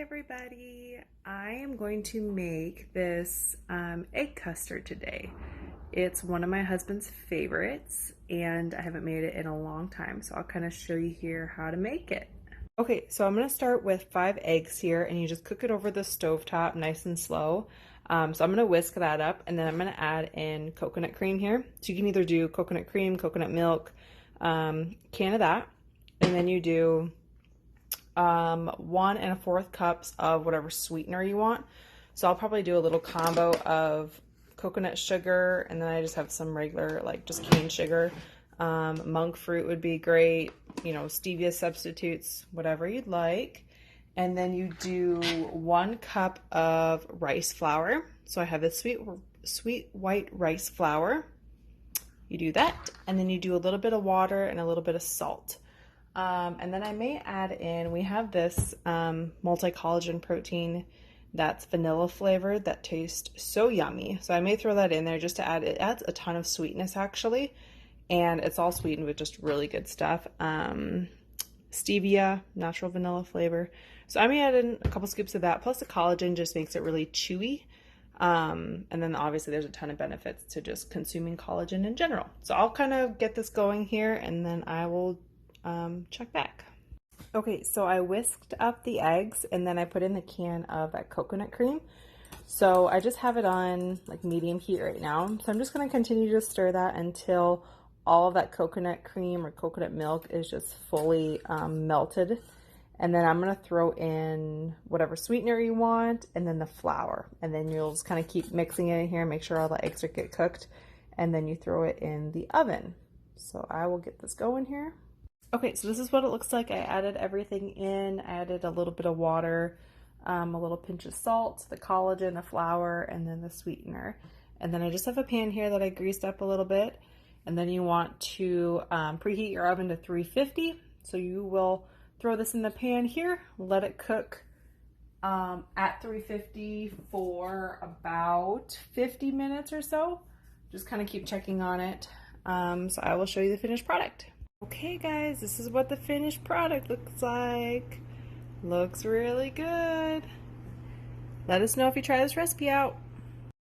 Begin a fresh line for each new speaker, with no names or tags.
Everybody, I am going to make this egg custard today. It's one of my husband's favorites and I haven't made it in a long time, so I'll kind of show you here how to make it. Okay, so I'm going to start with 5 eggs here, and you just cook it over the stovetop nice and slow. So I'm going to whisk that up, and then I'm going to add in coconut cream here. So you can either do coconut cream, coconut milk, can of that, and then you do 1 1/4 cups of whatever sweetener you want. So I'll probably do a little combo of coconut sugar, and then I just have some regular, like just cane sugar. Monk fruit would be great, you know, stevia substitutes, whatever you'd like. And then you do 1 cup of rice flour. So I have this sweet white rice flour. You do that, and then you do a little bit of water and a little bit of salt. And then I may add in, we have this multi-collagen protein that's vanilla flavored that tastes so yummy. So I may throw that in there just to add, it adds a ton of sweetness actually. And it's all sweetened with just really good stuff. Stevia, natural vanilla flavor. So I may add in a couple scoops of that, plus the collagen just makes it really chewy. And then obviously there's a ton of benefits to just consuming collagen in general. So I'll kind of get this going here, and then I will check back. Okay, so I whisked up the eggs, and then I put in the can of that coconut cream. So I just have it on like medium heat right now. So I'm just going to continue to stir that until all of that coconut cream or coconut milk is just fully melted. And then I'm going to throw in whatever sweetener you want, and then the flour. And then you'll just kind of keep mixing it in here, make sure all the eggs are get cooked, and then you throw it in the oven. So I will get this going here. Okay, so this is what it looks like. I added everything in. I added a little bit of water, a little pinch of salt, the collagen, the flour, and then the sweetener. And then I just have a pan here that I greased up a little bit. And then you want to preheat your oven to 350. So you will throw this in the pan here, let it cook at 350 for about 50 minutes or so. Just kind of keep checking on it. So I will show you the finished product. Okay guys, this is what the finished product looks like. Looks really good. Let us know if you try this recipe out.